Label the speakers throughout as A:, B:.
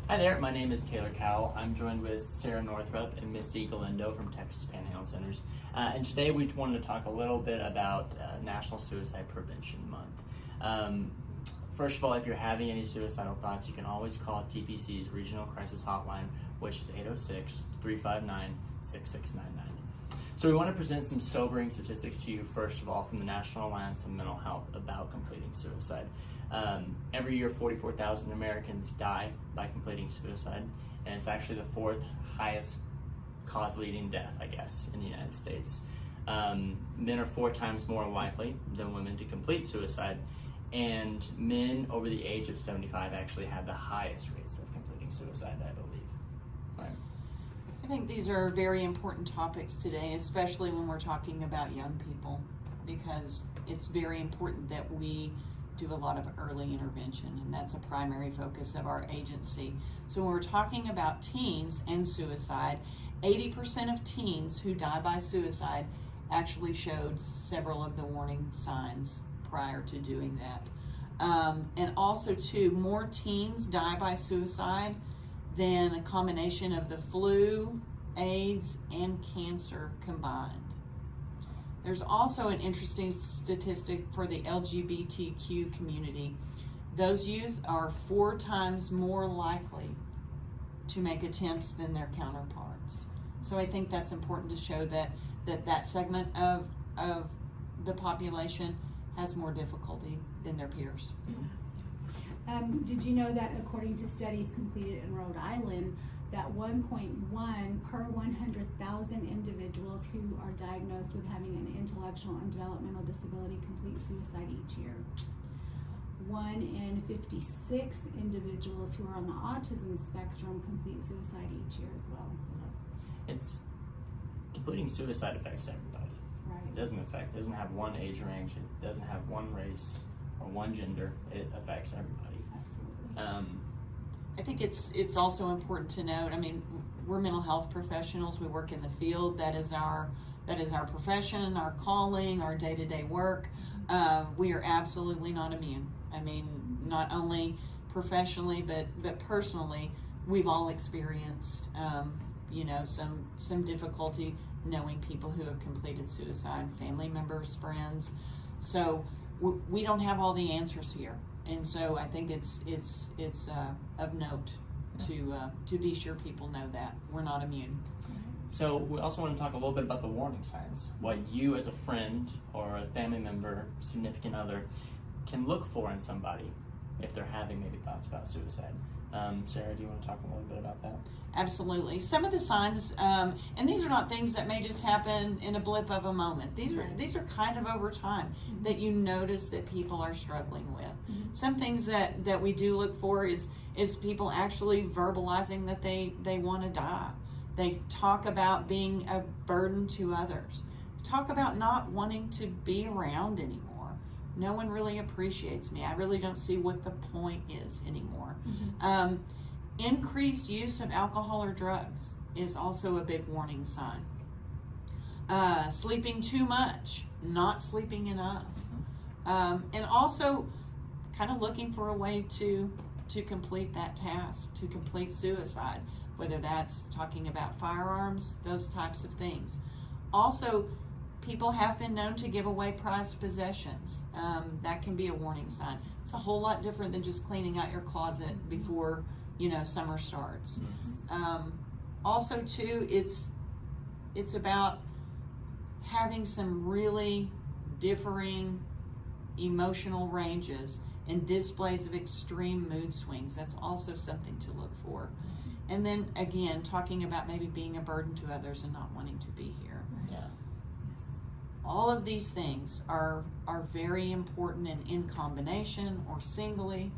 A: Hi there, my name is Taylor Cowell. I'm joined with Sarah Northrup and Misty Galindo from Texas Panhandle Centers. And today we wanted to talk a little bit about National Suicide Prevention Month. First of all, if you're having any suicidal thoughts, you can always call TPC's Regional Crisis Hotline, which is 806-359-6699. So we want to present some sobering statistics to you, first of all, from the National Alliance of Mental Health about completing suicide. Every year, 44,000 Americans die by completing suicide, and it's actually the fourth highest cause leading death, I guess, in the United States. Men are 4 times more likely than women to complete suicide, and men over the age of 75 actually have the highest rates of completing suicide, I believe. Right.
B: I think these are very important topics today, especially when we're talking about young people, because it's very important that we do a lot of early intervention, and that's a primary focus of our agency. So when we're talking about teens and suicide, 80% of teens who die by suicide actually showed several of the warning signs prior to doing that. And also too, more teens die by suicide than a combination of the flu, AIDS, and cancer combined. There's also an interesting statistic for the LGBTQ community. Those youth are 4 times more likely to make attempts than their counterparts. So I think that's important to show that segment of the population has more difficulty than their peers.
C: Did you know that according to studies completed in Rhode Island, that 1.1 per 100,000 individuals who are diagnosed with having an intellectual and developmental disability complete suicide each year. 1 in 56 individuals who are on the autism spectrum complete suicide each year as well.
A: It's completing suicide affects everybody.
C: Right.
A: It doesn't have one age range, it doesn't have one race or one gender, it affects everybody.
C: Absolutely.
B: I think it's also important to note, I mean, we're mental health professionals, we work in the field, that is our profession, our calling, our day-to-day work. We are absolutely not immune. I mean, not only professionally, but personally, we've all experienced, some difficulty knowing people who have completed suicide, family members, friends. So we don't have all the answers here. And so I think it's of note to be sure people know that we're not immune.
A: So we also want to talk a little bit about the warning signs, what you as a friend or a family member, significant other, can look for in somebody if they're having maybe thoughts about suicide. Sarah, do you want to talk a little bit about that?
B: Absolutely. Some of the signs, and these are not things that may just happen in a blip of a moment. These are kind of over time that you notice that people are struggling with. Some things that we do look for is people actually verbalizing that they want to die. They talk about being a burden to others. Talk about not wanting to be around anymore. No one really appreciates me. I really don't see what the point is anymore. Increased use of alcohol or drugs is also a big warning sign. Sleeping too much, not sleeping enough. And also kind of looking for a way to complete that task, to complete suicide, whether that's talking about firearms, those types of things. Also, people have been known to give away prized possessions. That can be a warning sign. It's a whole lot different than just cleaning out your closet before summer starts. Also too, it's about having some really differing emotional ranges and displays of extreme mood swings. That's also something to look for. And then again, talking about maybe being a burden to others and not wanting to be here.
A: Yeah.
B: All of these things are very important, and in combination or singly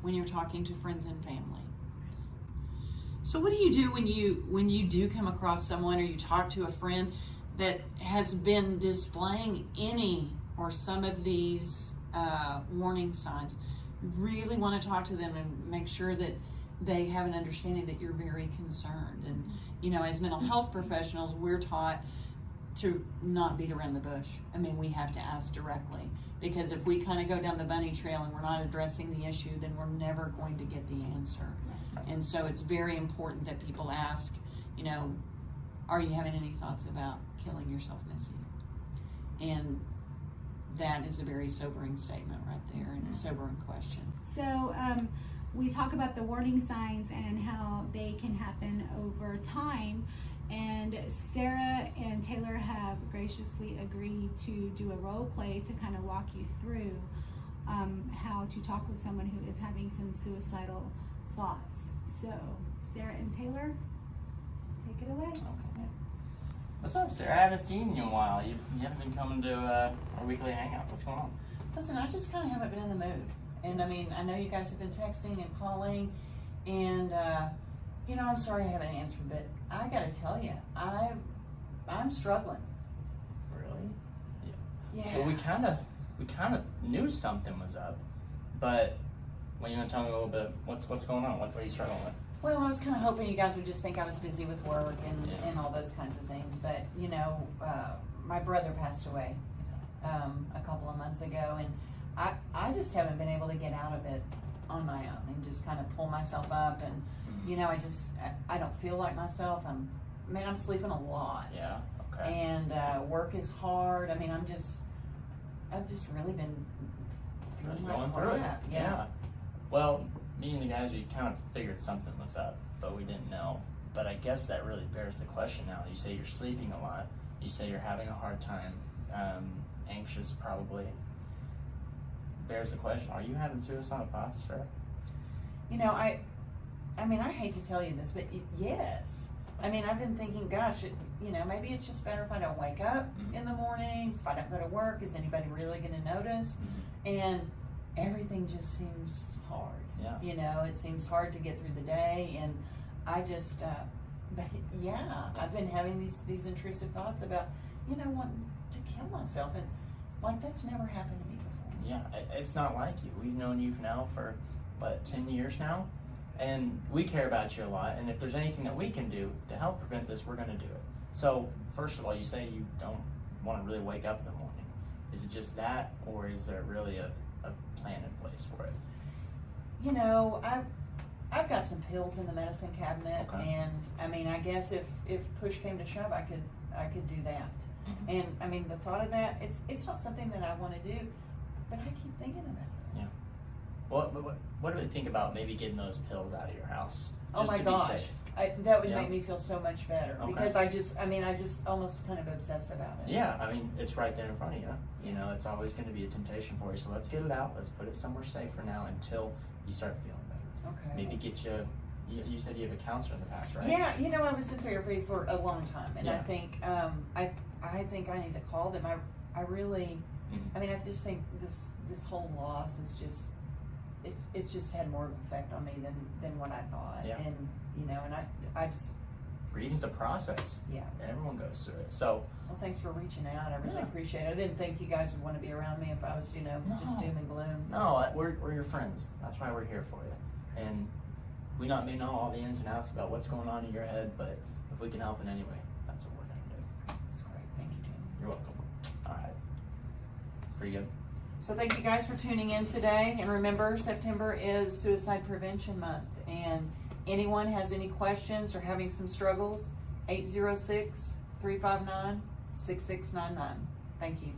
B: when you're talking to friends and family. So what do you do when you do come across someone or you talk to a friend that has been displaying any or some of these warning signs? You really want to talk to them and make sure that they have an understanding that you're very concerned. And as mental health professionals, we're taught to not beat around the bush. I mean, we have to ask directly, because if we kind of go down the bunny trail and we're not addressing the issue, then we're never going to get the answer. And so it's very important that people ask, you know, are you having any thoughts about killing yourself, Missy? And that is a very sobering statement right there, and a sobering question.
C: So we talk about the warning signs and how they can happen over time. And Sarah and Taylor have graciously agreed to do a role play to kind of walk you through how to talk with someone who is having some suicidal thoughts. So, Sarah and Taylor, take it away.
A: Okay. What's up, Sarah? I haven't seen you in a while. You haven't been coming to our weekly hangouts. What's going on?
B: Listen, I just kind of haven't been in the mood. And I mean, I know you guys have been texting and calling, and you know, I'm sorry I haven't answered, but I gotta tell you, I'm struggling.
A: Really?
B: Yeah.
A: Well, we kind of knew something was up, but you gonna tell me a little bit what's going on? What are you struggling with?
B: Well, I was kind of hoping you guys would just think I was busy with work
A: Yeah.
B: and all those kinds of things. But, you know, my brother passed away a couple of months ago, and I just haven't been able to get out of it on my own and just kind of pull myself up. And, you know, I don't feel like myself. I'm sleeping a lot.
A: Yeah. Okay.
B: And work is hard. I mean, I've just really been feeling like
A: Going through it.
B: crap.
A: Yeah. Well, me and the guys, we kind of figured something was up, but we didn't know. But I guess that really bears the question now. You say you're sleeping a lot. You say you're having a hard time, anxious probably. Bears the question, are you having suicidal thoughts, sir?
B: You know, I mean, I hate to tell you this, but yes. I mean, I've been thinking, gosh, you know, maybe it's just better if I don't wake up in the mornings, if I don't go to work, is anybody really going to notice? And everything just seems hard.
A: Yeah.
B: You know, it seems hard to get through the day, and I just, but yeah, I've been having these intrusive thoughts about, you know, wanting to kill myself, and like that's never happened to me before.
A: Yeah, it's not like you. We've known you now for, 10 years now? And we care about you a lot, and if there's anything that we can do to help prevent this, we're going to do it. So, first of all, you say you don't want to really wake up in the morning. Is it just that, or is there really a plan in place for it?
B: You know, I've got some pills in the medicine cabinet,
A: Okay.
B: and I mean, I guess if push came to shove, I could do that. And I mean, the thought of that, it's not something that I want to do, but I keep thinking about it.
A: Yeah. What do you think about maybe getting those pills out of your house?
B: Oh
A: Just
B: my
A: to be
B: gosh,
A: safe?
B: that would
A: Yeah.
B: make me feel so much better,
A: Okay.
B: because I just almost kind of obsess about it.
A: Yeah, I mean, it's right there in front of you. You know, it's always going to be a temptation for you. So let's get it out. Let's put it somewhere safe for now until you start feeling better.
B: Okay.
A: Maybe get you said you have a counselor in the past, right?
B: Yeah, you know, I was in therapy for a long time, and I
A: Yeah.
B: think I think I need to call them. I really, I mean, I just think this whole loss is just it's just had more of an effect on me than what I thought.
A: Yeah.
B: And you know, and I just
A: Grieving's a process.
B: yeah.
A: Everyone goes through it. So
B: Well, thanks for reaching out. I really
A: Yeah.
B: appreciate it. I didn't think you guys would want to be around me if I was, you know, just
A: No.
B: doom and gloom.
A: no, we're your friends. That's why we're here for you. And we may know all the ins and outs about what's going on in your head, but if we can help in any way, that's what we're gonna do.
B: That's great. Thank you, Tim.
A: You're welcome. All right. Pretty good.
B: So thank you guys for tuning in today. And remember, September is Suicide Prevention Month. And anyone has any questions or having some struggles, 806-359-6699. Thank you.